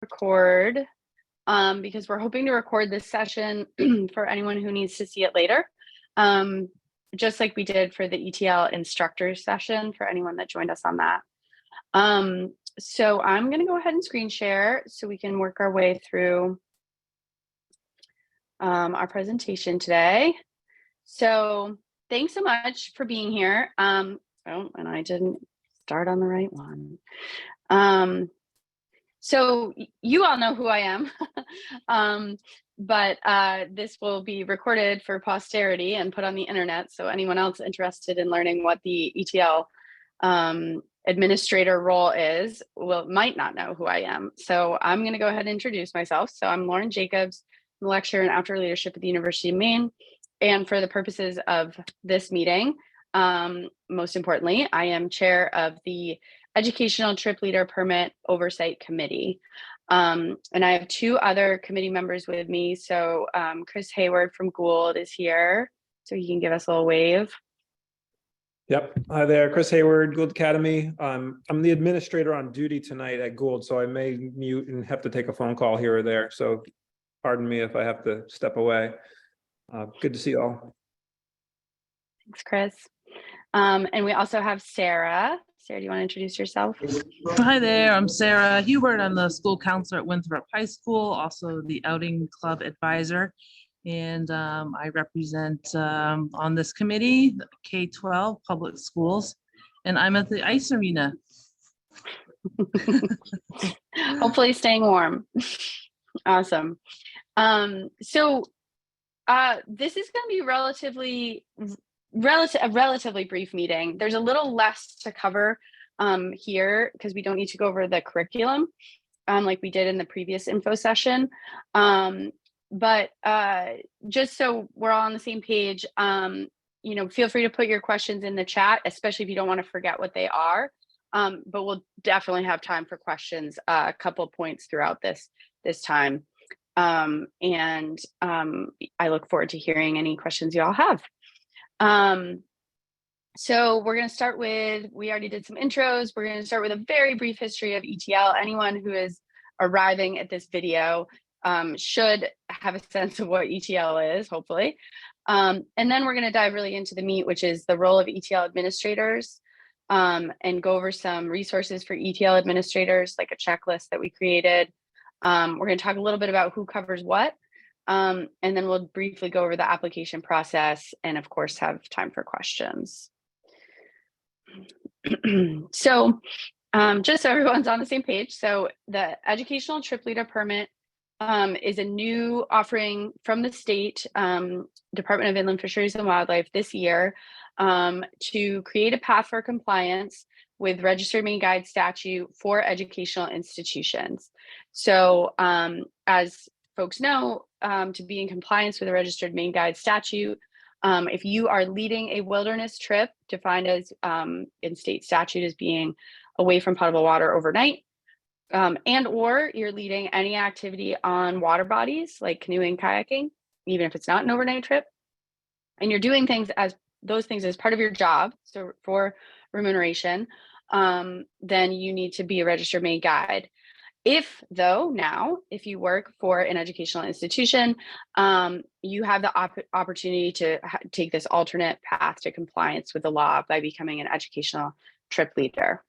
record because we're hoping to record this session for anyone who needs to see it later. Just like we did for the ETL instructors session for anyone that joined us on that. So I'm going to go ahead and screen share so we can work our way through our presentation today. So thanks so much for being here. Oh, and I didn't start on the right one. So you all know who I am, but this will be recorded for posterity and put on the internet. So anyone else interested in learning what the ETL administrator role is might not know who I am. So I'm going to go ahead and introduce myself. So I'm Lauren Jacobs, I'm a lecturer in outdoor leadership at the University of Maine. And for the purposes of this meeting, most importantly, I am chair of the Educational Trip Leader Permit Oversight Committee. And I have two other committee members with me. So Chris Hayward from Gould is here, so he can give us a little wave. Yep. Hi there, Chris Hayward, Gould Academy. I'm the administrator on duty tonight at Gould, so I may mute and have to take a phone call here or there. So pardon me if I have to step away. Good to see you all. Thanks, Chris. And we also have Sarah. Sarah, do you want to introduce yourself? Hi there, I'm Sarah Hubert. I'm the school counselor at Winthrop High School, also the outing club advisor. And I represent on this committee, K-12 public schools, and I'm at the ice arena. Hopefully staying warm. Awesome. So this is going to be a relatively brief meeting. There's a little less to cover here because we don't need to go over the curriculum like we did in the previous info session. But just so we're all on the same page, feel free to put your questions in the chat, especially if you don't want to forget what they are. But we'll definitely have time for questions a couple of points throughout this time. And I look forward to hearing any questions you all have. So we're going to start with, we already did some intros. We're going to start with a very brief history of ETL. Anyone who is arriving at this video should have a sense of what ETL is, hopefully. And then we're going to dive really into the meat, which is the role of ETL administrators, and go over some resources for ETL administrators, like a checklist that we created. We're going to talk a little bit about who covers what, and then we'll briefly go over the application process and, of course, have time for questions. So just so everyone's on the same page, so the Educational Trip Leader Permit is a new offering from the state Department of Inland Fisheries and Wildlife this year to create a path for compliance with Registered Maine Guide statute for educational institutions. So as folks know, to be in compliance with the Registered Maine Guide statute, if you are leading a wilderness trip defined as in state statute as being away from potable water overnight, and or you're leading any activity on water bodies like canoeing, kayaking, even if it's not an overnight trip, and you're doing those things as part of your job, so for remuneration, then you need to be a Registered Maine Guide. If you work for an educational institution, you have the opportunity to take this alternate path to compliance with the law by becoming an educational trip leader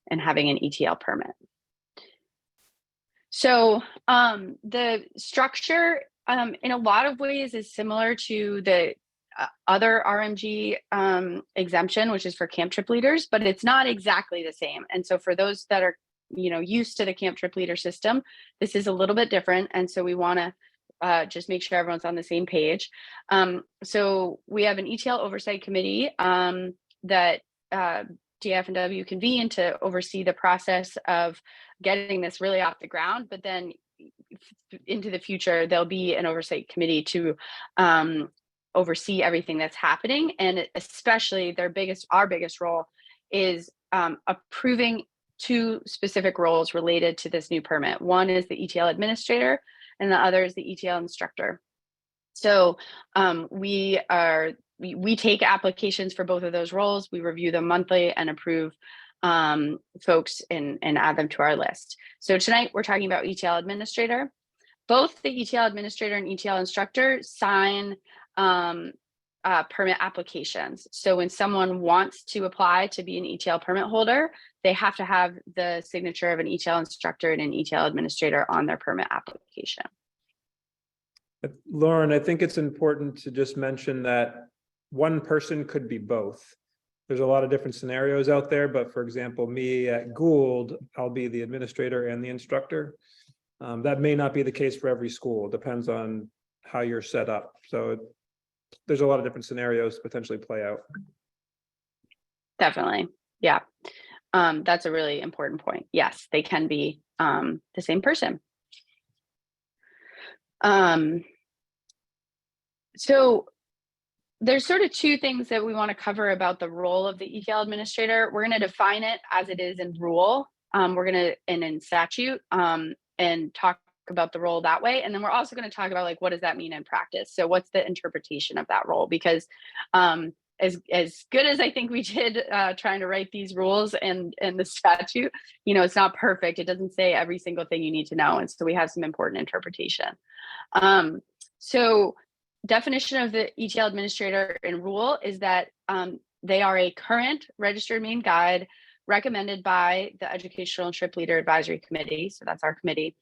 and having an ETL permit. So the structure in a lot of ways is similar to the other RMG exemption, which is for camp trip leaders, but it's not exactly the same. And so for those that are used to the camp trip leader system, this is a little bit different. And so we want to just make sure everyone's on the same page. So we have an ETL oversight committee that DF&W convened to oversee the process of getting this really off the ground, but then into the future, there'll be an oversight committee to oversee everything that's happening. And especially our biggest role is approving two specific roles related to this new permit. One is the ETL administrator and the other is the ETL instructor. So we take applications for both of those roles. We review them monthly and approve folks and add them to our list. So tonight we're talking about ETL administrator. Both the ETL administrator and ETL instructor sign permit applications. So when someone wants to apply to be an ETL permit holder, they have to have the signature of an ETL instructor and an ETL administrator on their permit application. Lauren, I think it's important to just mention that one person could be both. There's a lot of different scenarios out there, but for example, me at Gould, I'll be the administrator and the instructor. That may not be the case for every school. It depends on how you're set up. So there's a lot of different scenarios to potentially play out. Definitely. Yeah. That's a really important point. Yes, they can be the same person. So there's sort of two things that we want to cover about the role of the ETL administrator. We're going to define it as it is in rule. We're going to, and in statute, and talk about the role that way. And then we're also going to talk about like, what does that mean in practice? So what's the interpretation of that role? Because as good as I think we did trying to write these rules and the statute, you know, it's not perfect. It doesn't say every single thing you need to know. And so we have some important interpretation. So definition of the ETL administrator in rule is that they are a current registered main guide recommended by the Educational and Trip Leader Advisory Committee. So that's our committee,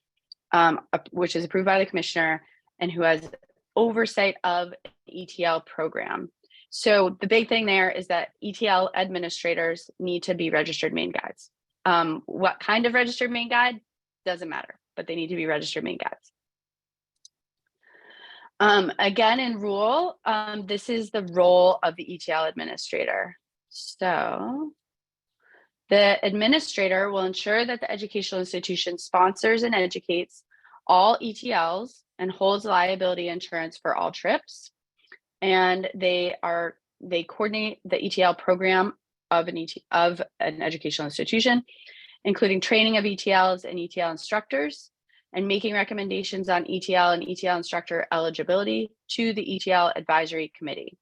which is approved by the commissioner and who has oversight of ETL program. So the big thing there is that ETL administrators need to be registered main guides. What kind of registered main guide doesn't matter, but they need to be registered main guides. Again, in rule, this is the role of the ETL administrator. So the administrator will ensure that the educational institution sponsors and educates all ETLs and holds liability insurance for all trips. And they coordinate the ETL program of an educational institution, including training of ETLs and ETL instructors, and making recommendations on ETL and ETL instructor eligibility to the ETL advisory committee.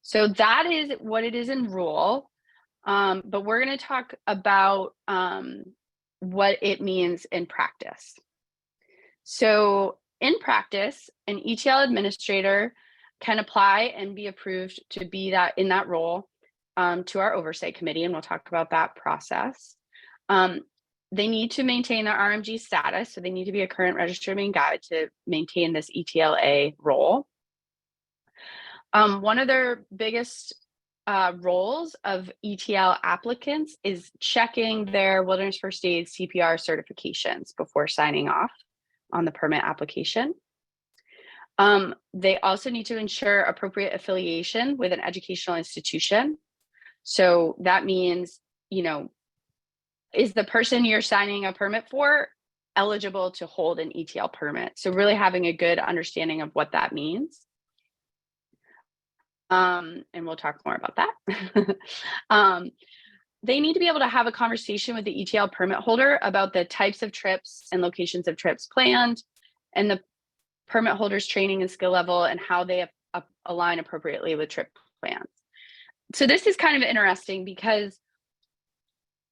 So that is what it is in rule. But we're going to talk about what it means in practice. So in practice, an ETL administrator can apply and be approved to be in that role to our oversight committee, and we'll talk about that process. They need to maintain their RMG status, so they need to be a current registered main guide to maintain this ETLA role. One of their biggest roles of ETL applicants is checking their Wilderness First Aid CPR certifications before signing off on the permit application. They also need to ensure appropriate affiliation with an educational institution. So that means, you know, is the person you're signing a permit for eligible to hold an ETL permit? So really having a good understanding of what that means. And we'll talk more about that. They need to be able to have a conversation with the ETL permit holder about the types of trips and locations of trips planned, and the permit holder's training and skill level, and how they align appropriately with trip plans. So this is kind of interesting because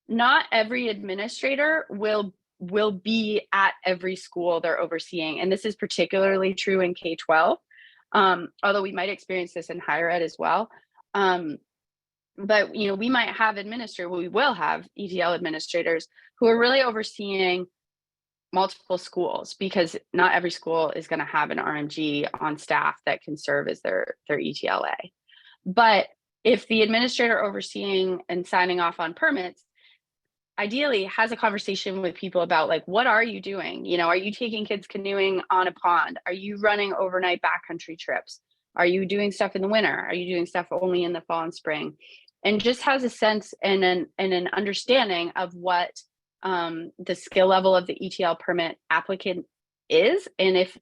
not every administrator will be at every school they're overseeing. And this is particularly true in K-12, although we might experience this in higher ed as well. But, you know, we might have we will have ETL administrators who are really overseeing multiple schools, because not every school is going to have an RMG on staff that can serve as their ETLA. But if the administrator overseeing and signing off on permits ideally has a conversation with people about, like, what are you doing? You know, are you taking kids canoeing on a pond? Are you running overnight backcountry trips? Are you doing stuff in the winter? Are you doing stuff only in the fall and spring? And just has a sense and an understanding of what the skill level of the ETL permit applicant is, and if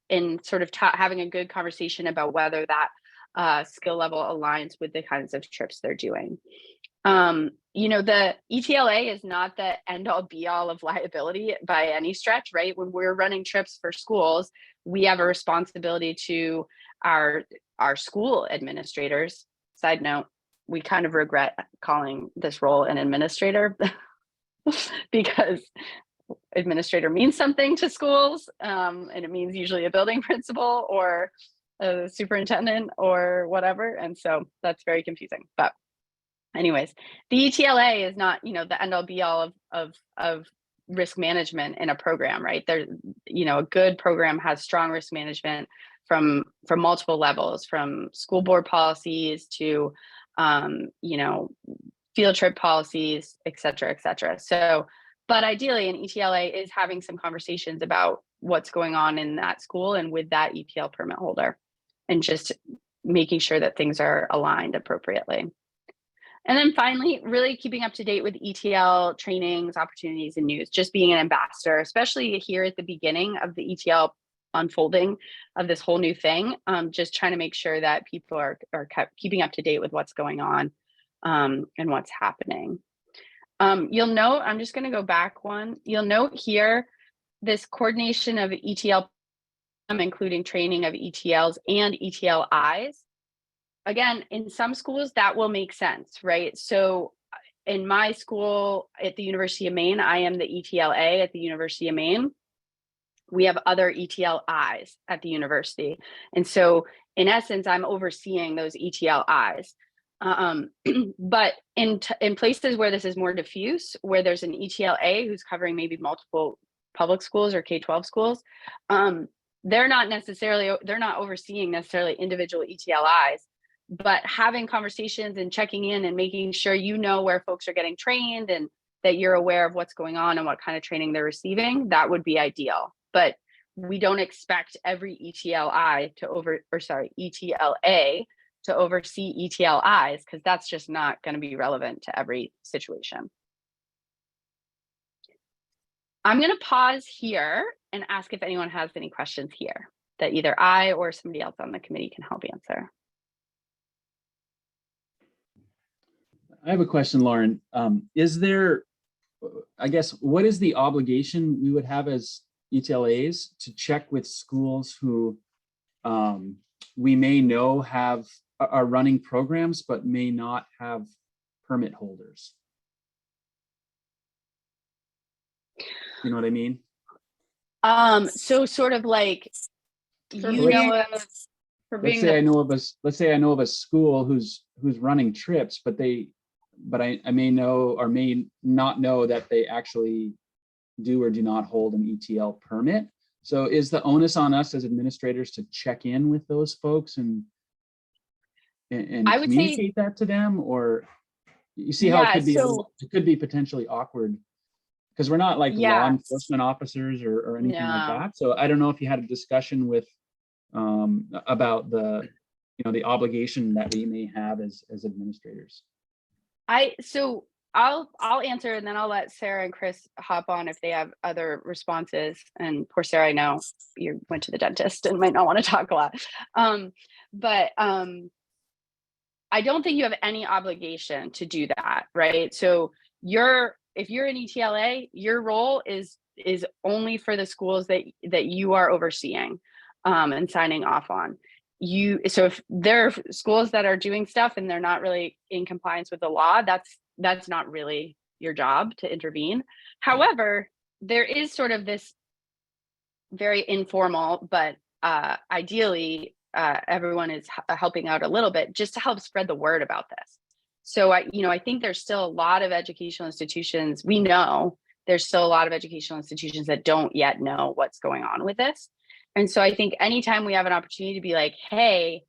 sort of having a good conversation about whether that skill level aligns with the kinds of trips they're doing. You know, the ETLA is not the end all be all of liability by any stretch, right? When we're running trips for schools, we have a responsibility to our school administrators. Side note, we kind of regret calling this role an administrator because administrator means something to schools, and it means usually a building principal or a superintendent or whatever. And so that's very confusing. But anyways, the ETLA is not, the end all be all of risk management in a program, right? There, a good program has strong risk management from multiple levels, from school board policies to, field trip policies, et cetera, et cetera. So, but ideally an ETLA is having some conversations about what's going on in that school and with that ETL permit holder, and just making sure that things are aligned appropriately. And then finally, really keeping up to date with ETL trainings, opportunities, and news, just being an ambassador, especially here at the beginning of the ETL unfolding of this whole new thing. Just trying to make sure that people are keeping up to date with what's going on and what's happening. You'll note, I'm just going to go back one. You'll note here this coordination of ETL, including training of ETLs and ETLIs. Again, in some schools that will make sense, right? So in my school at the University of Maine, I am the ETLA at the University of Maine. We have other ETLIs at the university. And so in essence, I'm overseeing those ETLIs. But in places where this is more diffuse, where there's an ETLA who's covering maybe multiple public schools or K-12 schools, they're not overseeing necessarily individual ETLIs, but having conversations and checking in and making sure where folks are getting trained and that you're aware of what's going on and what kind of training they're receiving, that would be ideal. But we don't expect every ETLA to oversee ETLIs, because that's just not going to be relevant to every situation. I'm going to pause here and ask if anyone has any questions here that either I or somebody else on the committee can help answer. I have a question, Lauren. Is there, I guess, what is the obligation we would have as ETLAs to check with schools who we may know are running programs but may not have permit holders? You know what I mean? So sort of like, let's say I know of a school who's running trips, but I may know or may not know that they actually do or do not hold an ETL permit. So is the onus on us as administrators to check in with those folks and I would communicate that to them? Or you see how it could be potentially awkward, because we're not like law enforcement officers or anything like that. So I don't know if you had a discussion with about the obligation that we may have as administrators. I'll answer, and then I'll let Sarah and Chris hop on if they have other responses. And poor Sarah, I know you went to the dentist and might not want to talk a lot. But I don't think you have any obligation to do that, right? So if you're an ETLA, your role is only for the schools that you are overseeing and signing off on. So if there are schools that are doing stuff and they're not really in compliance with the law, that's not really your job to intervene. However, there is sort of this very informal, but ideally everyone is helping out a little bit just to help spread the word about this. So I think there's still a lot of educational institutions. We know there's still a lot of educational institutions that don't yet know what's going on with this. And so I think anytime we have an opportunity to be like, hey,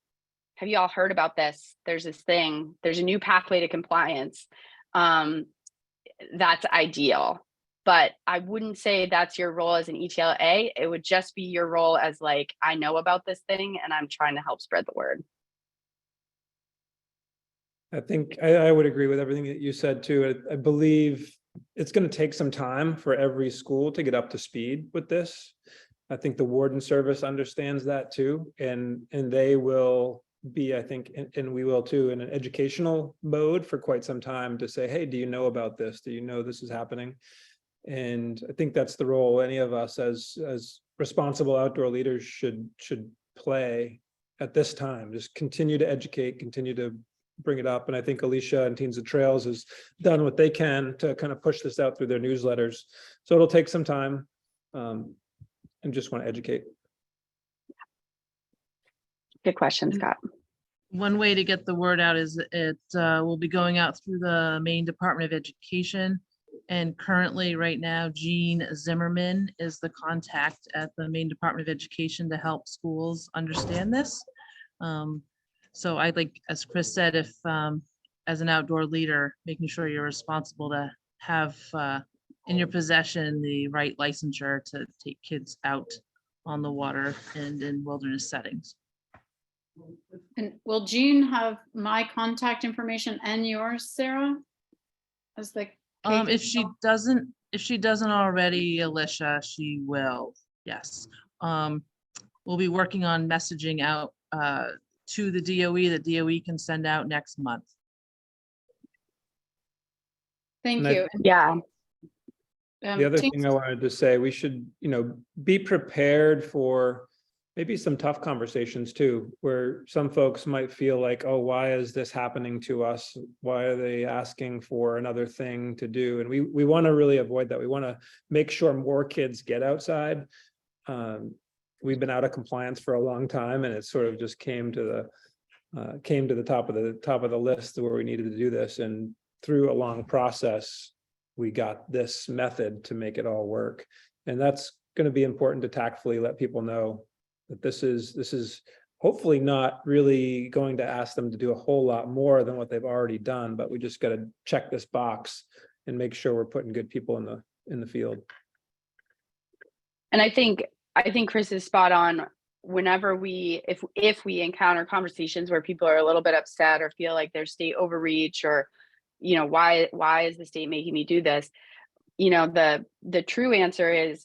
have you all heard about this? There's this thing, there's a new pathway to compliance. That's ideal. But I wouldn't say that's your role as an ETLA. It would just be your role as like, I know about this thing and I'm trying to help spread the word. I think I would agree with everything that you said too. I believe it's going to take some time for every school to get up to speed with this. I think the warden service understands that too, and they will be, I think, and we will too, in an educational mode for quite some time to say, hey, do you know about this? Do you know this is happening? And I think that's the role any of us as responsible outdoor leaders should play at this time. Just continue to educate, continue to bring it up. And I think Alicia and Teens and Trails has done what they can to kind of push this out through their newsletters. So it'll take some time, and just want to educate. Good question, Scott. One way to get the word out is it will be going out through the Maine Department of Education. And currently, right now, Jean Zimmerman is the contact at the Maine Department of Education to help schools understand this. So I'd like, as Chris said, if as an outdoor leader, making sure you're responsible to have in your possession the right licensure to take kids out on the water and in wilderness settings. And will Jean have my contact information and yours, Sarah? As the If she doesn't already, Alicia, she will. Yes. We'll be working on messaging out to the DOE that DOE can send out next month. Thank And you. Yeah. The other Teens- thing I wanted to say, we should, be prepared for maybe some tough conversations too, where some folks might feel like, oh, why is this happening to us? Why are they asking for another thing to do? And we want to really avoid that. We want to make sure more kids get outside. We've been out of compliance for a long time, and it sort of just came to the top of the list where we needed to do this. And through a long process, we got this method to make it all work. And that's going to be important to tactfully let people know that this is hopefully not really going to ask them to do a whole lot more than what they've already done, but we just got to check this box and make sure we're putting good people in the field. And I think Chris is spot on. Whenever if we encounter conversations where people are a little bit upset or feel like there's state overreach, or why is the state making me do this? The true answer is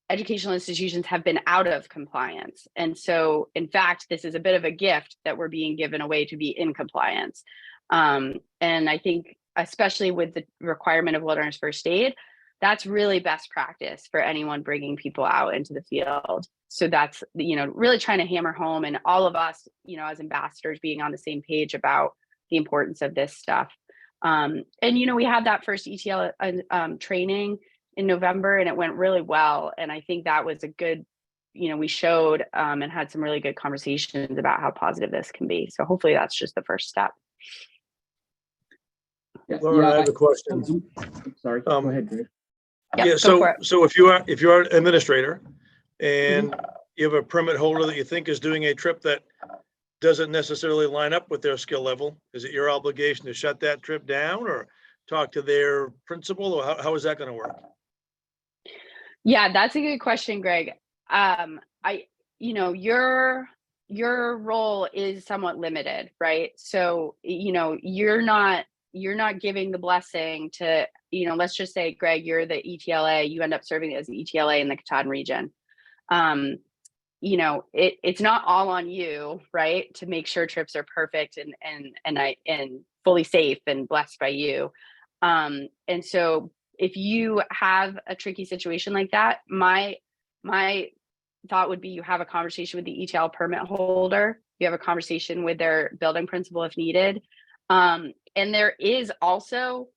educational institutions have been out of compliance. And so, in fact, this is a bit of a gift that we're being given away to be in compliance. And I think, especially with the requirement of wilderness first aid, that's really best practice for anyone bringing people out into the field. So that's, really trying to hammer home, and all of us, as ambassadors, being on the same page about the importance of this stuff. And, we had that first ETL training in November, and it went really well. And I think that was a good, we showed and had some really good conversations about how positive this can be. So hopefully that's just the first step. Laura, I have a question. Sorry, go ahead, Greg. Yep, Yeah, go for it. so if you are an administrator and you have a permit holder that you think is doing a trip that doesn't necessarily line up with their skill level, is it your obligation to shut that trip down or talk to their principal, or how is that going to work? Yeah, that's a good question, Greg. Your role is somewhat limited, right? So, you're not giving the blessing to, let's just say, Greg, you're the ETLA, you end up serving as the ETLA in the Katahdin region. It's not all on you, right, to make sure trips are perfect and fully safe and blessed by you. And so if you have a tricky situation like that, my thought would be you have a conversation with the ETL permit holder, you have a conversation with their building principal if needed. And there is also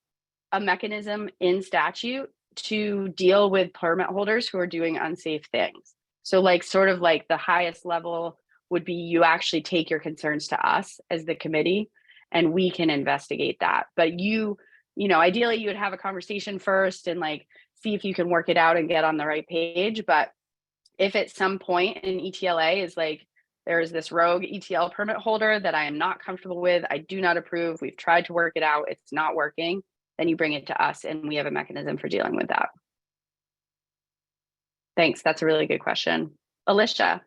a mechanism in statute to deal with permit holders who are doing unsafe things. So sort of the highest level would be you actually take your concerns to us as the committee, and we can investigate that. But ideally you would have a conversation first and see if you can work it out and get on the right page. But if at some point an ETLA is there is this rogue ETL permit holder that I am not comfortable with, I do not approve, we've tried to work it out, it's not working, then you bring it to us and we have a mechanism for dealing with that. Thanks, that's a really good question. Alicia.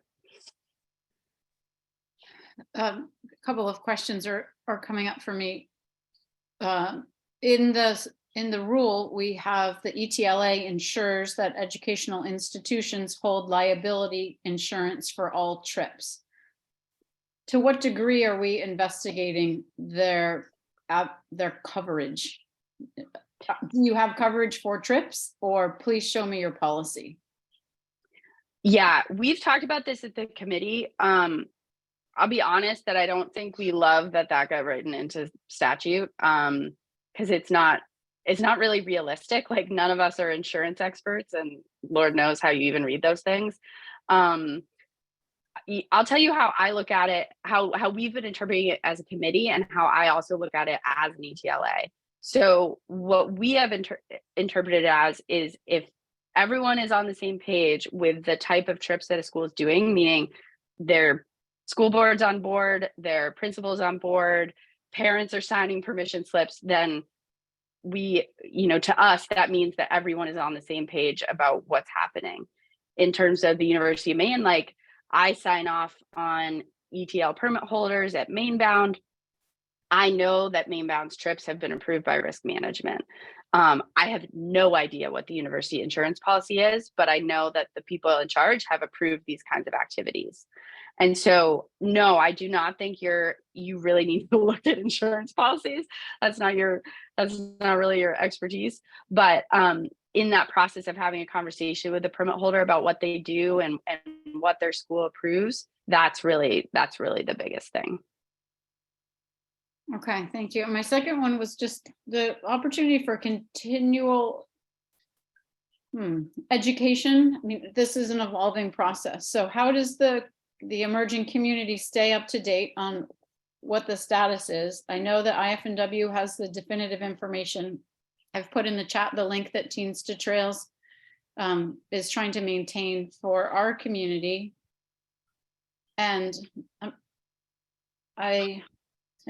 A couple of questions are coming up for me. In the rule, we have the ETLA ensures that educational institutions hold liability insurance for all trips. To what degree are we investigating their coverage? Do you have coverage for trips, or please show me your policy? Yeah, we've talked about this at the committee. I'll be honest that I don't think we love that got written into statute, because it's not really realistic. Like, none of us are insurance experts, and Lord knows how you even read those things. I'll tell you how I look at it, how we've been interpreting it as a committee, and how I also look at it as an ETLA. So what we have interpreted as is, if everyone is on the same page with the type of trips that a school is doing, meaning their school board's on board, their principal's on board, parents are signing permission slips, then to us, that means that everyone is on the same page about what's happening. In terms of the University of Maine, like, I sign off on ETL permit holders at Mainbound. I know that Mainbound's trips have been approved by risk management. I have no idea what the university insurance policy is, but I know that the people in charge have approved these kinds of activities. And so, no, I do not think you really need to look at insurance policies. That's not really your expertise. But in that process of having a conversation with the permit holder about what they do and what their school approves, that's really the biggest thing. Okay, thank you. My second one was just the opportunity for continual education. I mean, this is an evolving process. So how does the emerging community stay up to date on what the status is? I know that IF&W has the definitive information. I've put in the chat the link that Teens to Trails is trying to maintain for our community. And I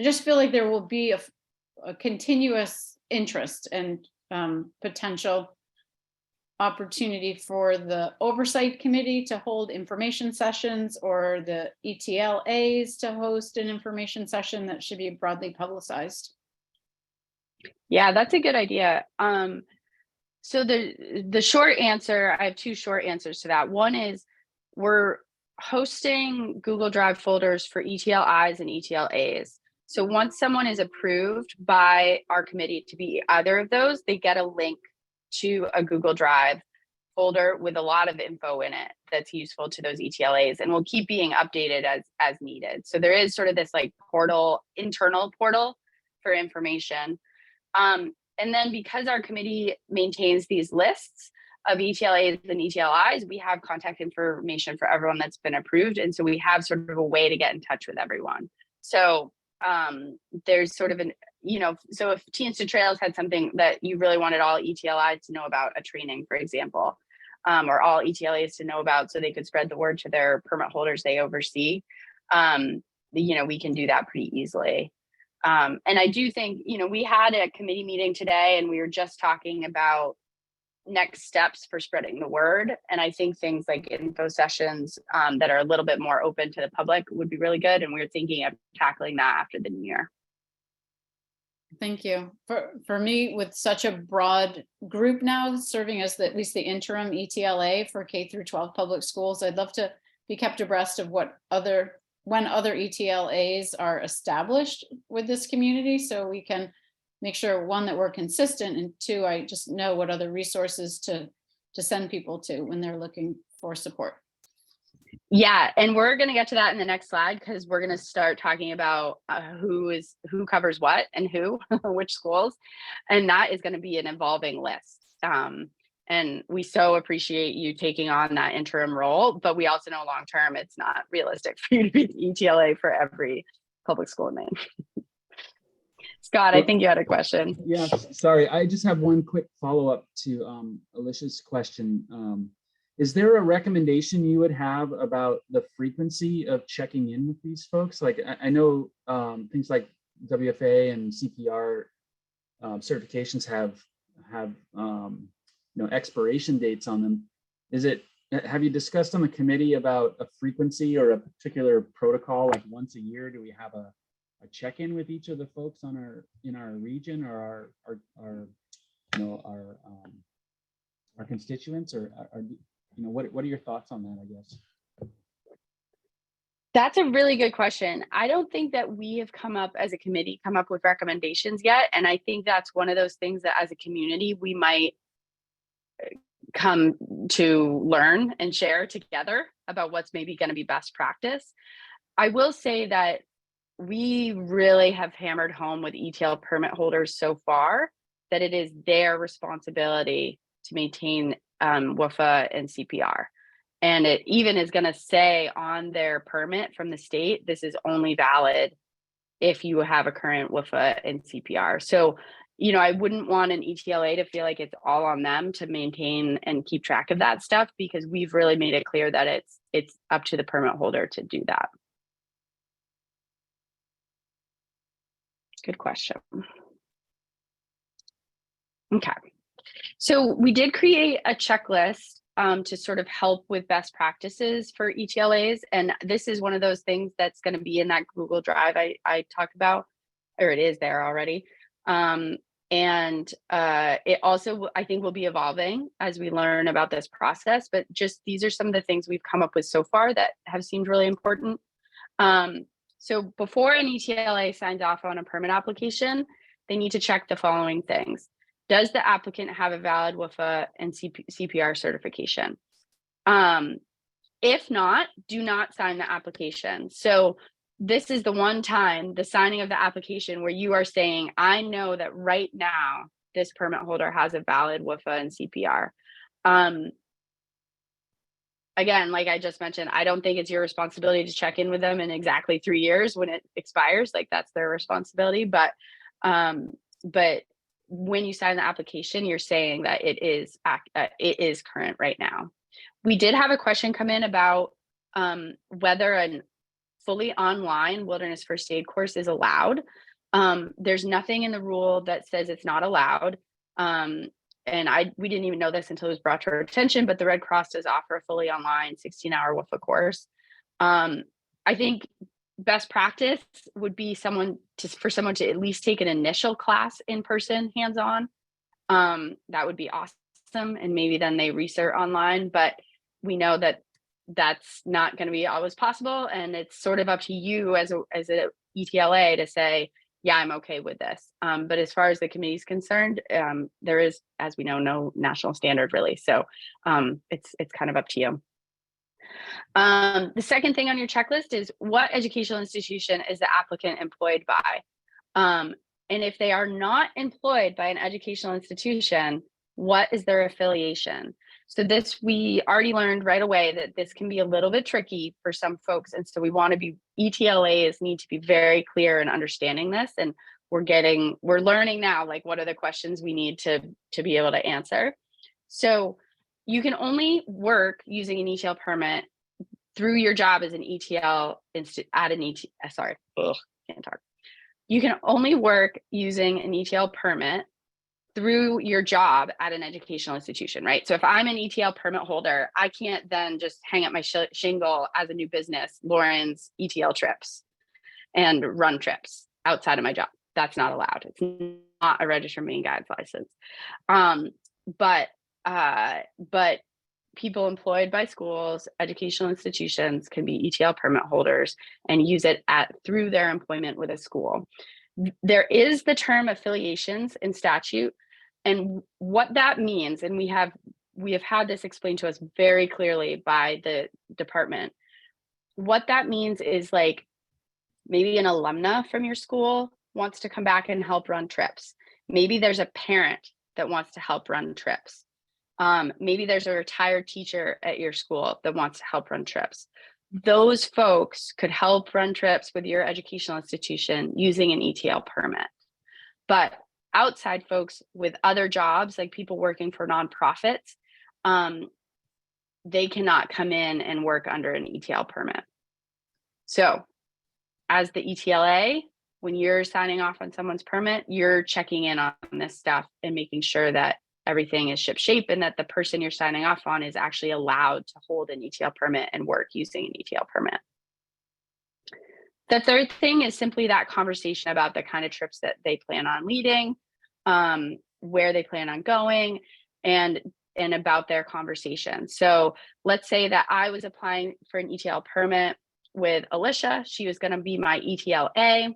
just feel like there will be a continuous interest and potential opportunity for the oversight committee to hold information sessions, or the ETLAs to host an information session that should be broadly publicized. Yeah, that's a good idea. So the short answer, I have two short answers to that. One is, we're hosting Google Drive folders for ETLIs and ETLAs. So once someone is approved by our committee to be either of those, they get a link to a Google Drive folder with a lot of info in it that's useful to those ETLAs, and will keep being updated as needed. So there is sort of this like internal portal for information. And then, because our committee maintains these lists of ETLAs and ETLIs, we have contact information for everyone that's been approved. And so we have sort of a way to get in touch with everyone. So there's sort of so if Teens to Trails had something that you really wanted all ETLIs to know about, a training, for example, or all ETLAs to know about, so they could spread the word to their permit holders they oversee, we can do that pretty easily. And I do think, we had a committee meeting today, and we were just talking about next steps for spreading the word. And I think things like info sessions that are a little bit more open to the public would be really good. And we were thinking of tackling that after the new year. Thank you. For me, with such a broad group now serving as at least the interim ETLA for K through 12 public schools, I'd love to be kept abreast of when other ETLAs are established with this community, so we can make sure, one, that we're consistent, and two, I just know what other resources to send people to when they're looking for support. Yeah, and we're going to get to that in the next slide, because we're going to start talking about who covers what and who, which schools, and that is going to be an evolving list. And we so appreciate you taking on that interim role, but we also know long term it's not realistic for you to be the ETLA for every public school in Maine. Scott, I think you had a question. Yeah, sorry. I just have one quick follow-up to Alicia's question. Is there a recommendation you would have about the frequency of checking in with these folks? Like, I know things like WFA and CPR certifications have expiration dates on them. Have you discussed on the committee about a frequency or a particular protocol, like once a year? Do we have a check-in with each of the folks in our region, or our constituents, or what are your thoughts on that, I guess? That's a really good question. I don't think that we have come up with recommendations yet. And I think that's one of those things that as a community, we might come to learn and share together about what's maybe going to be best practice. I will say that we really have hammered home with ETL permit holders so far that it is their responsibility to maintain WFA and CPR. And it even is going to say on their permit from the state, this is only valid if you have a current WFA and CPR. So, you know, I wouldn't want an ETLA to feel like it's all on them to maintain and keep track of that stuff, because we've really made it clear that it's up to the permit holder to do that. Good question. Okay. So we did create a checklist to sort of help with best practices for ETLAs. And this is one of those things that's going to be in that Google Drive I talked about, or it is there already. It also, I think, will be evolving as we learn about this process, but just these are some of the things we've come up with so far that have seemed really important. So before an ETLA signs off on a permit application, they need to check the following things. Does the applicant have a valid WFA and CPR certification? If not, do not sign the application. So this is the one time, the signing of the application, where you are saying, I know that right now this permit holder has a valid WFA and CPR. Again, like I just mentioned, I don't think it's your responsibility to check in with them in exactly 3 years when it expires. Like, that's their responsibility. But when you sign the application, you're saying that it is current right now. We did have a question come in about whether a fully online wilderness first aid course is allowed. There's nothing in the rule that says it's not allowed. We didn't even know this until it was brought to our attention, but the Red Cross does offer a fully online 16-hour WFA course. I think best practice would be for someone to at least take an initial class in person, hands-on. That would be awesome. And maybe then they recert online, but we know that that's not going to be always possible. And it's sort of up to you as a ETLA to say, yeah, I'm okay with this. But as far as the committee is concerned, there is, as we know, no national standard really. So it's kind of up to you. The second thing on your checklist is, what educational institution is the applicant employed by? And if they are not employed by an educational institution, what is their affiliation? So this, we already learned right away that this can be a little bit tricky for some folks. And so ETLAs need to be very clear in understanding this. And we're learning now, like, what are the questions we need to be able to answer. So you can only work using an ETL permit through your job as an ETL You can only work using an ETL permit through your job at an educational institution, right? So if I'm an ETL permit holder, I can't then just hang up my shingle as a new business, Lauren's ETL trips, and run trips outside of my job. That's not allowed. It's not a registered marine guides license. But people employed by schools, educational institutions can be ETL permit holders and use it through their employment with a school. There is the term affiliations in statute, and what that means, and we have had this explained to us very clearly by the department. What that means is, like, maybe an alumna from your school wants to come back and help run trips. Maybe there's a parent that wants to help run trips. Maybe there's a retired teacher at your school that wants to help run trips. Those folks could help run trips with your educational institution using an ETL permit. But outside folks with other jobs, like people working for nonprofits, they cannot come in and work under an ETL permit. So as the ETLA, when you're signing off on someone's permit, you're checking in on this stuff and making sure that everything is shipshape and that the person you're signing off on is actually allowed to hold an ETL permit and work using an ETL permit. The third thing is simply that conversation about the kind of trips that they plan on leading, where they plan on going, and about their conversation. So let's say that I was applying for an ETL permit with Alicia. She was going to be my ETLA.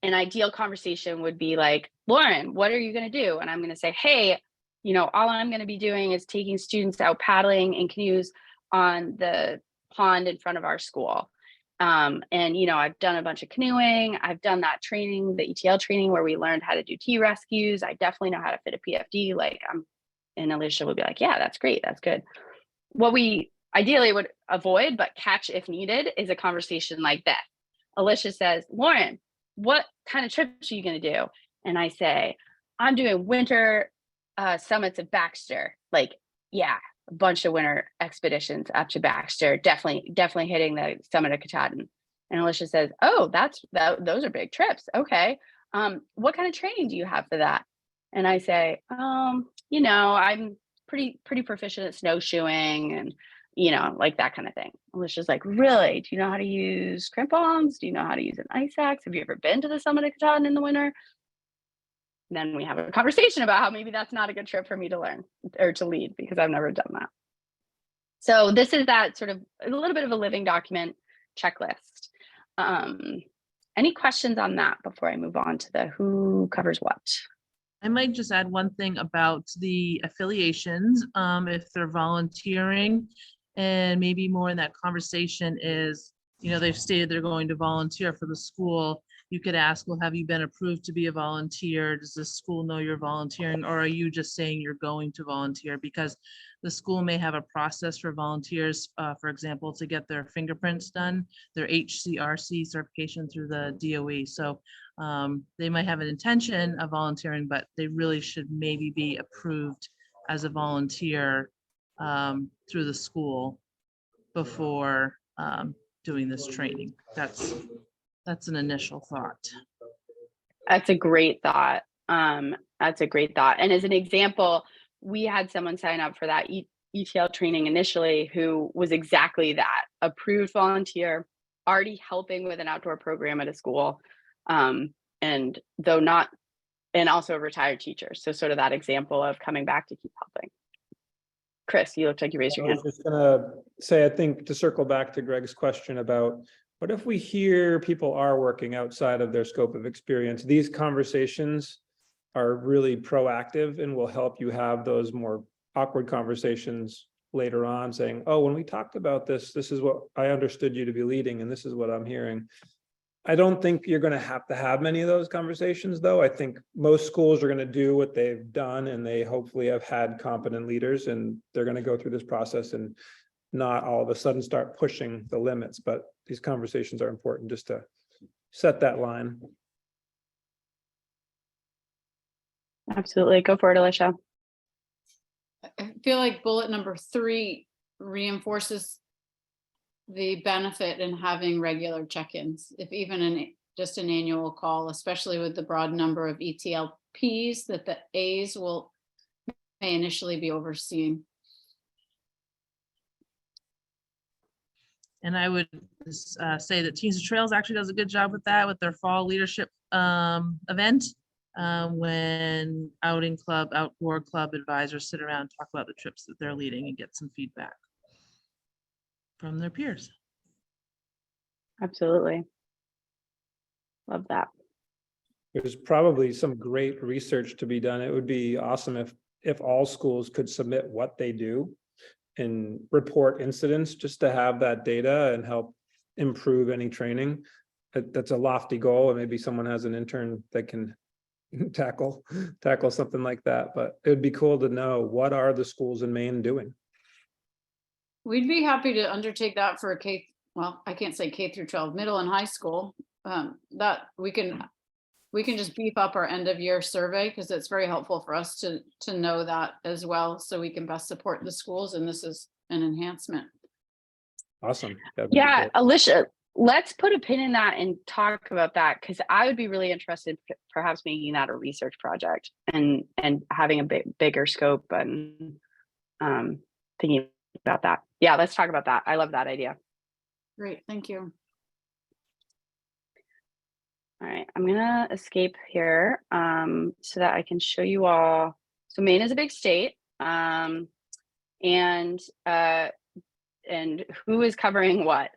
An ideal conversation would be like, Lauren, what are you going to do? And I'm going to say, hey, all I'm going to be doing is taking students out paddling in canoes on the pond in front of our school. And, you know, I've done a bunch of canoeing. I've done that training, the ETL training where we learned how to do T rescues. I definitely know how to fit a PFD. Like and Alicia would be like, yeah, that's great. That's good. What we ideally would avoid, but catch if needed, is a conversation like that. Alicia says, Lauren, what kind of trips are you going to do? And I say, I'm doing winter summits of Baxter. Like, yeah, a bunch of winter expeditions up to Baxter. Definitely hitting the summit of Katahdin. And Alicia says, oh, those are big trips. Okay. What kind of training do you have for that? And I say, you know, I'm pretty proficient at snowshoeing and, you know, like that kind of thing. Alicia's like, really? Do you know how to use crampons? Do you know how to use an ice axe? Have you ever been to the summit of Katahdin in the winter? And then we have a conversation about how maybe that's not a good trip for me to learn or to lead because I've never done that. So this is that sort of a little bit of a living document checklist. Any questions on that before I move on to the who covers what? I might just add one thing about the affiliations, if they're volunteering, and maybe more in that conversation is, you know, they've stated they're going to volunteer for the school. You could ask, well, have you been approved to be a volunteer? Does the school know you're volunteering? Or are you just saying you're going to volunteer? Because the school may have a process for volunteers, for example, to get their fingerprints done, their HCRC certification through the DOE. So they might have an intention of volunteering, but they really should maybe be approved as a volunteer through the school before doing this training. That's an initial thought. That's a great thought. That's a great thought. And as an example, we had someone sign up for that ETL training initially who was exactly that, approved volunteer, already helping with an outdoor program at a school. And though not, and also a retired teacher. So sort of that example of coming back to keep helping. Chris, you looked like you raised your hand. I was just gonna say, I think to circle back to Greg's question about what if we hear people are working outside of their scope of experience? These conversations are really proactive and will help you have those more awkward conversations later on saying, oh, when we talked about this, this is what I understood you to be leading, and this is what I'm hearing. I don't think you're going to have many of those conversations, though. I think most schools are going to do what they've done, and they hopefully have had competent leaders, and they're going to go through this process and not all of a sudden start pushing the limits. But these conversations are important just to set that line. Absolutely. Go for it, Alicia. I feel like bullet number 3 reinforces the benefit in having regular check-ins, if even just an annual call, especially with the broad number of ETLPs that the A's may initially be overseeing. And I would say that Teens to Trails actually does a good job with that, with their fall leadership event. When outing club, outdoor club advisors sit around and talk about the trips that they're leading and get some feedback from their peers. Absolutely. Love that. There's probably some great research to be done. It would be awesome if all schools could submit what they do and report incidents, just to have that data and help improve any training. That's a lofty goal, and maybe someone has an intern that can tackle something like that. But it would be cool to know, what are the schools in Maine doing? We'd be happy to undertake that for well, I can't say K through 12, middle and high school. That we can just beef up our end of year survey, because it's very helpful for us to know that as well, so we can best support the schools, and this is an enhancement. Awesome. Yeah, Alicia, let's put a pin in that and talk about that, because I would be really interested perhaps making that a research project and having a bigger scope and thinking about that. Yeah, let's talk about that. I love that idea. Great, thank you. All right, I'm gonna escape here so that I can show you all. So Maine is a big state, and who is covering what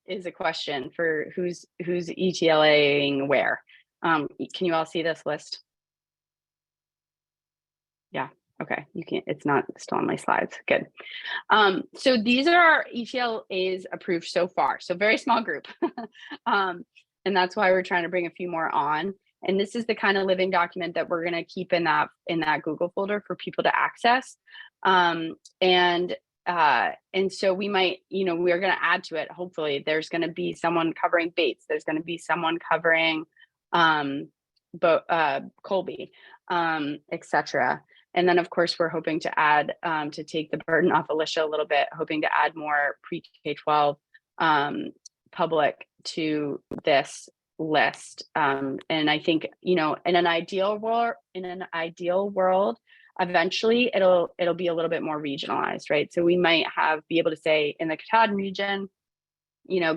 is a question for who's ETLing where. Can you all see this list? Yeah, Okay, you can't, it's not still on my slides. Good. So these are our ETLAs approved so far. So very small group. And that's why we're trying to bring a few more on. And this is the kind of living document that we're going to keep in that Google folder for people to access. And so we might, we're going to add to it. Hopefully there's going to be someone covering Bates. There's going to be someone covering Colby, etc. And then of course we're hoping to add to take the burden off Alicia a little bit, hoping to add more pre-K-12 public to this list. And I think, in an ideal world, eventually it'll be a little bit more regionalized, right? So we might be able to say in the Katahdin region,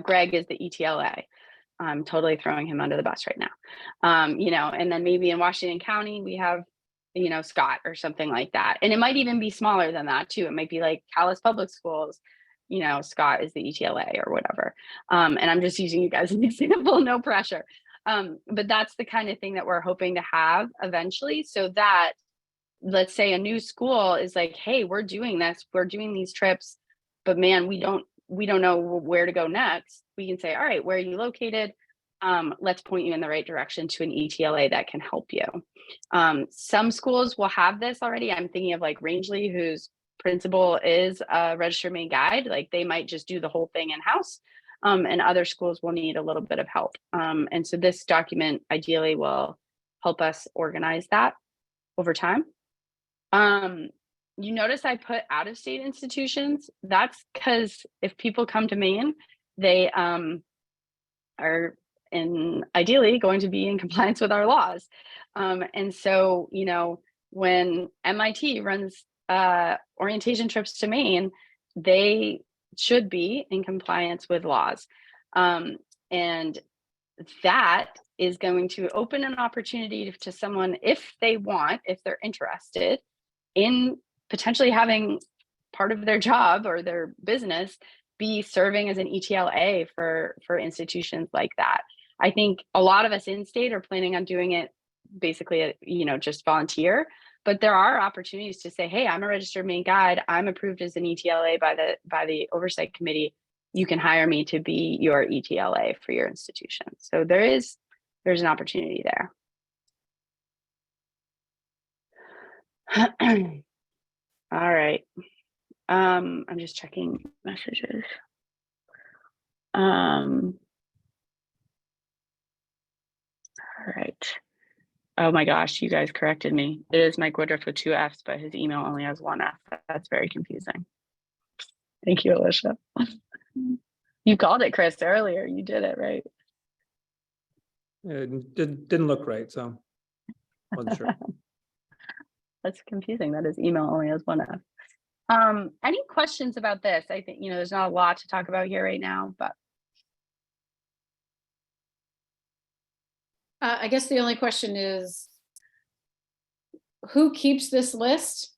Greg is the ETLA. I'm totally throwing him under the bus right now. And then maybe in Washington County, we have, Scott or something like that. And it might even be smaller than that too. It might be like Calais Public Schools, Scott is the ETLA or whatever. And I'm just using you guys as an example, no pressure. But that's the kind of thing that we're hoping to have eventually, so that let's say a new school is like, hey, we're doing this, we're doing these trips, but man, we don't know where to go next. We can say, all right, where are you located? Let's point you in the right direction to an ETLA that can help you. Some schools will have this already. I'm thinking of like Rangeley, whose principal is a registered Maine guide. Like they might just do the whole thing in-house. And other schools will need a little bit of help. And so this document ideally will help us organize that over time. You notice I put out-of-state institutions. That's because if people come to Maine, they are ideally going to be in compliance with our laws. And so, when MIT runs orientation trips to Maine, they should be in compliance with laws. And that is going to open an opportunity to someone, if they're interested in potentially having part of their job or their business be serving as an ETLA for institutions like that. I think a lot of us in state are planning on doing it basically, just volunteer, but there are opportunities to say, hey, I'm a registered Maine guide. I'm approved as an ETLA by the oversight committee. You can hire me to be your ETLA for your institution. So there's an opportunity there. All right. I'm just checking messages. All right. Oh my gosh, you guys corrected me. It is Mike Woodruff with 2 Fs, but his email only has 1 F. That's very confusing. Thank you, Alicia. You called it Chris earlier. You did it right. It didn't look right, so wasn't sure. That's confusing that his email only has 1 F. Any questions about this? I think, there's not a lot to talk about here right now, but. I guess the only question is, who keeps this list?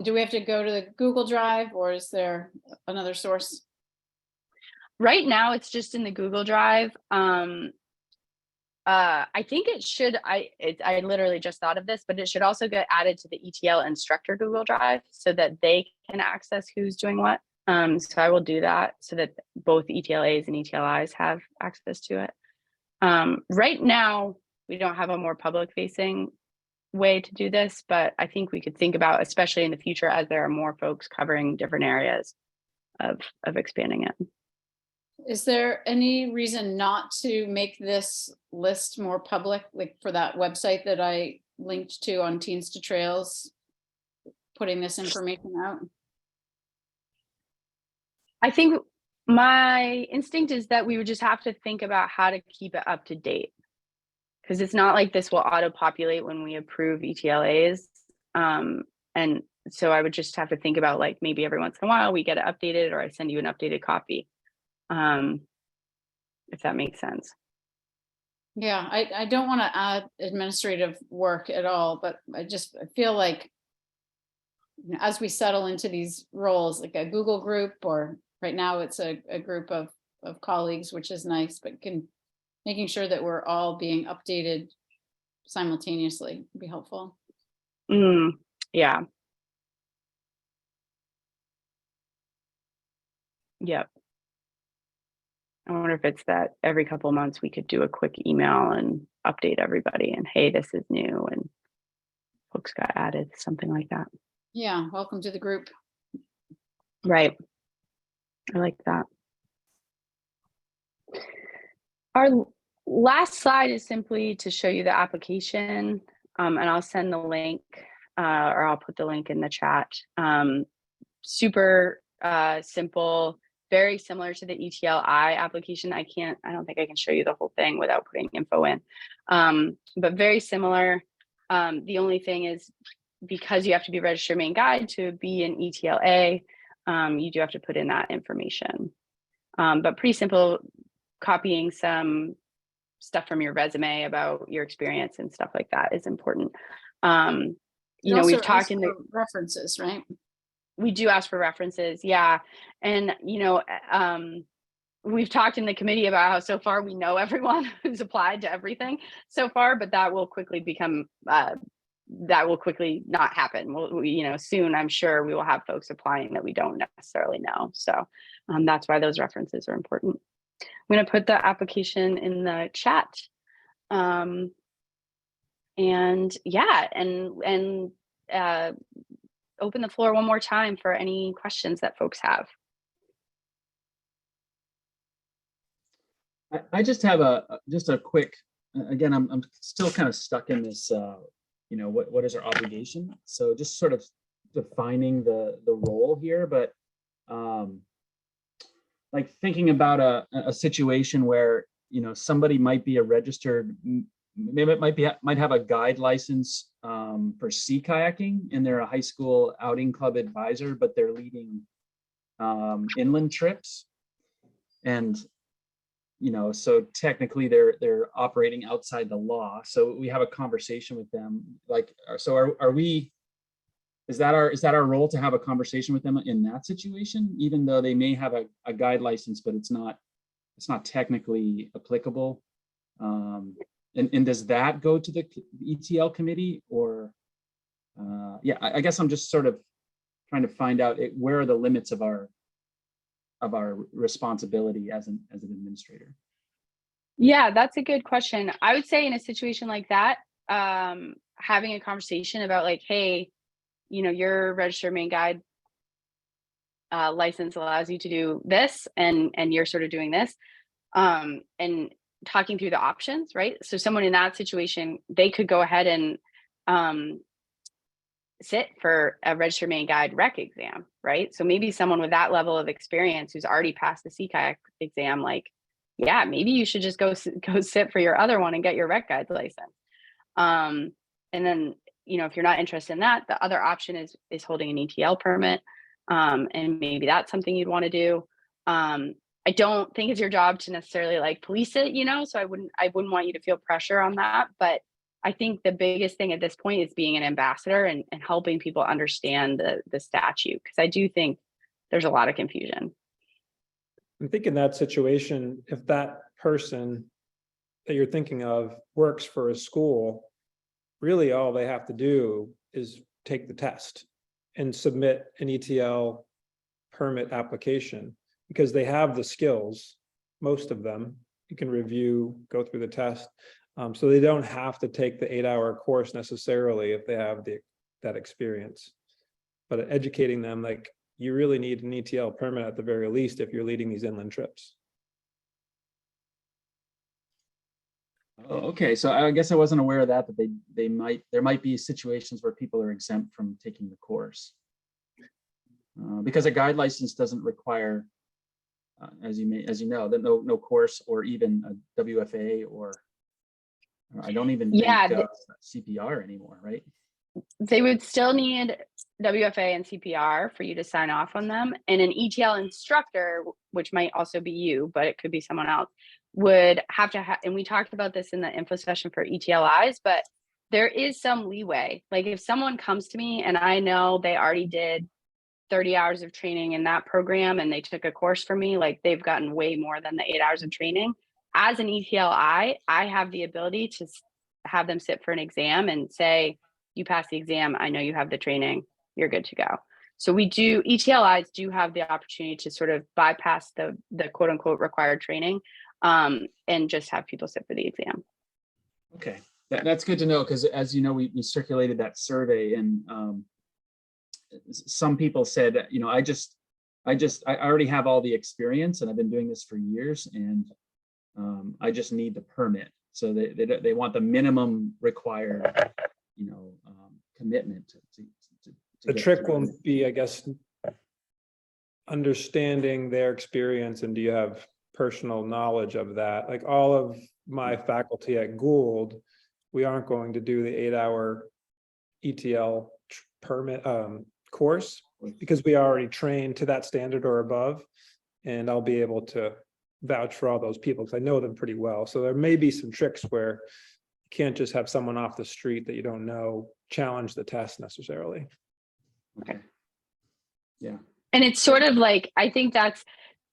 Do we have to go to the Google Drive, or is there another source? Right now, it's just in the Google Drive. I think it should, I literally just thought of this, but it should also get added to the ETL instructor Google Drive so that they can access who's doing what. So I will do that so that both ETLAs and ETLIs have access to it. Right now, we don't have a more public facing way to do this, but I think we could think about, especially in the future, as there are more folks covering different areas of expanding it. Is there any reason not to make this list more public, like for that website that I linked to on Teens to Trails, putting this information out? I think my instinct is that we would just have to think about how to keep it up to date, because it's not like this will auto-populate when we approve ETLAs. And so I would just have to think about, like, maybe every once in a while we get it updated, or I send you an updated copy. If that makes sense. Yeah, I don't want to add administrative work at all, but I feel like as we settle into these roles, like a Google group, or right now it's a group of colleagues, which is nice, but making sure that we're all being updated simultaneously would be helpful. Yeah. Yep. I wonder if it's that every couple of months we could do a quick email and update everybody and, hey, this is new and folks got added, something like that. Yeah, welcome to the group. Right. I like that. Our last slide is simply to show you the application, and I'll send the link, or I'll put the link in the chat. Super simple, very similar to the ETLI application. I don't think I can show you the whole thing without putting info in, but very similar. The only thing is, because you have to be registered main guide to be an ETLA, you do have to put in that information. But pretty simple, copying some stuff from your resume about your experience and stuff like that is important. You know, we've talked in the references, right? We do ask for references, yeah. And, you know, we've talked in the committee about how so far we know everyone who's applied to everything so far, but that will quickly become, that will quickly not happen. You know, soon I'm sure we will have folks applying that we don't necessarily know. So that's why those references are important. I'm going to put the application in the chat. And yeah, and open the floor one more time for any questions that folks have. I just have just a quick, again, I'm still kind of stuck in this, you know, what is our obligation? So just sort of defining the role here, but like thinking about a situation where, you know, somebody might be a registered, maybe it might have a guide license for sea kayaking, and they're a high school outing club advisor, but they're leading inland trips. And, you know, so technically they're operating outside the law. So we have a conversation with them, like, so are we, is that our role to have a conversation with them in that situation, even though they may have a guide license, but it's not technically applicable? And does that go to the ETL committee, or yeah, I guess I'm just sort of trying to find out where are the limits of our responsibility as an administrator. Yeah, that's a good question. I would say in a situation like that, having a conversation about like, hey, you know, your registered main guide license allows you to do this, and you're sort of doing this, and talking through the options, right? So someone in that situation, they could go ahead and sit for a registered main guide rec exam, right? So maybe someone with that level of experience who's already passed the sea kayak exam, like, yeah, maybe you should just go sit for your other one and get your rec guide license. And then, you know, if you're not interested in that, the other option is holding an ETL permit. And maybe that's something you'd want to do. I don't think it's your job to necessarily like police it, you know, so I wouldn't want you to feel pressure on that. But I think the biggest thing at this point is being an ambassador and helping people understand the statute, because I do think there's a lot of confusion. I think in that situation, if that person that you're thinking of works for a school, really all they have to do is take the test and submit an ETL permit application, because they have the skills, most of them. You can review, go through the test. So they don't have to take the 8-hour course necessarily if they have that experience. But educating them, like, you really need an ETL permit at the very least if you're leading these inland trips. Oh, okay, so I guess I wasn't aware of that there might be situations where people are exempt from taking the course. Because a guide license doesn't require, as you know, that no course or even a WFA, or I don't even think CPR anymore, right? They would still need WFA and CPR for you to sign off on them. And an ETL instructor, which might also be you, but it could be someone else, would have to have, and we talked about this in the info session for ETLIs, but there is some leeway. Like if someone comes to me and I know they already did 30 hours of training in that program and they took a course from me, like they've gotten way more than the 8 hours of training. As an ETLI, I have the ability to have them sit for an exam and say, you pass the exam, I know you have the training, you're good to go. So we do, ETLIs do have the opportunity to sort of bypass the quote unquote required training, and just have people sit for the exam. Okay, that's good to know, because as you know, we circulated that survey, and some people said, you know, I already have all the experience and I've been doing this for years, and I just need the permit. So they want the minimum required, you know, commitment to The get trick through. will be, I guess, understanding their experience, and do you have personal knowledge of that? Like all of my faculty at Gould, we aren't going to do the 8-hour ETL permit course, because we already trained to that standard or above, and I'll be able to vouch for all those people because I know them pretty well. So there may be some tricks where you can't just have someone off the street that you don't know challenge the test necessarily. Okay. Yeah. And it's sort of like, I think that's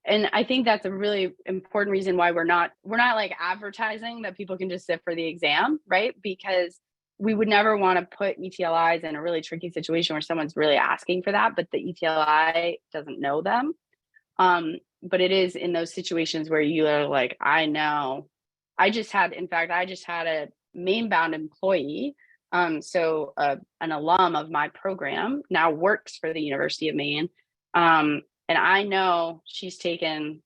a really important reason why we're not like advertising that people can just sit for the exam, right? Because we would never want to put ETLIs in a really tricky situation where someone's really asking for that, but the ETLI doesn't know them. But it is in those situations where you are like, I know, I just had a Maine-bound employee, so an alum of my program now works for the University of Maine. And I know she's taken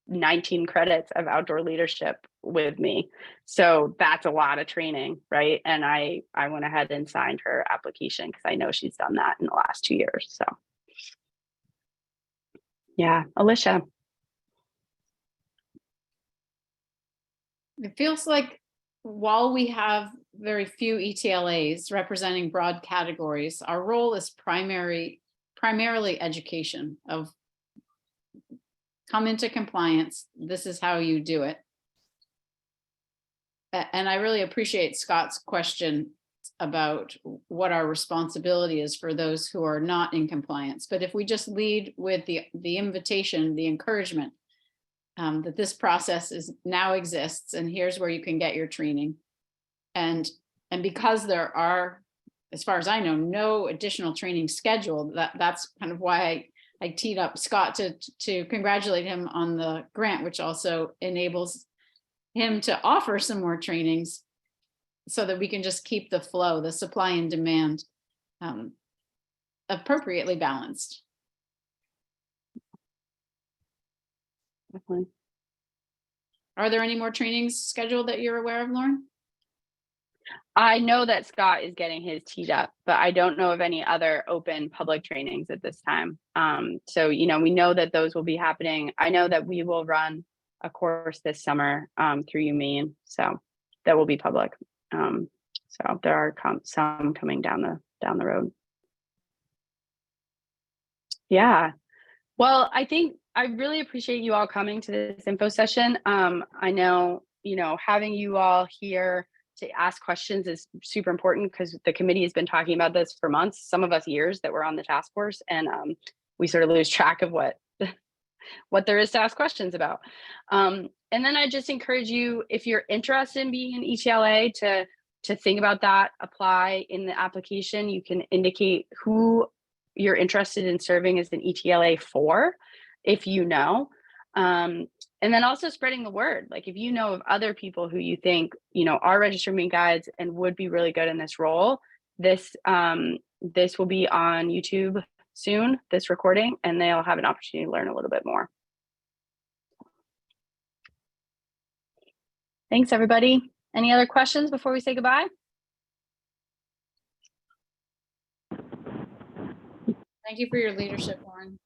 19 credits of outdoor leadership with me. So that's a lot of training, right? And I went ahead and signed her application because I know she's done that in the last 2 years. So yeah, Alicia. It feels like while we have very few ETLAs representing broad categories, our role is primarily education of come into compliance. This is how you do it. And I really appreciate Scott's question about what our responsibility is for those who are not in compliance. But if we just lead with the invitation, the encouragement, that this process now exists, and here's where you can get your training. And because there are, as far as I know, no additional training scheduled, that's kind of why I teed up Scott to congratulate him on the grant, which also enables him to offer some more trainings so that we can just keep the flow, the supply and demand appropriately balanced. Definitely. Are there any more trainings scheduled that you're aware of, Lauren? I know that Scott is getting his teed up, but I don't know of any other open public trainings at this time. So, you know, we know that those will be happening. I know that we will run a course this summer through UMaine, so that will be public. So there are some coming down the road. Yeah. Well, I think I really appreciate you all coming to this info session. I know, you know, having you all here to ask questions is super important because the committee has been talking about this for months, some of us years that we're on the task force, and we sort of lose track of what there is to ask questions about. And then I just encourage you, if you're interested in being an ETLA, to think about that, apply in the application. You can indicate who you're interested in serving as an ETLA for, if you know. And then also spreading the word. Like if you know of other people who you think, you know, are registered Maine guides and would be really good in this role, this will be on YouTube soon, this recording, and they'll have an opportunity to learn a little bit more. Thanks, everybody. Any other questions before we say goodbye? Thank you for your leadership, Lauren.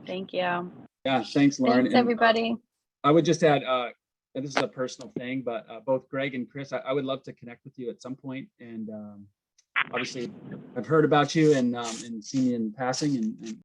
Thank you. Yeah, thanks, Lauren. Thanks, everybody. I would just add, and this is a personal thing, but both Greg and Chris, I would love to connect with you at some point. And obviously, I've heard about you and seen you in passing, and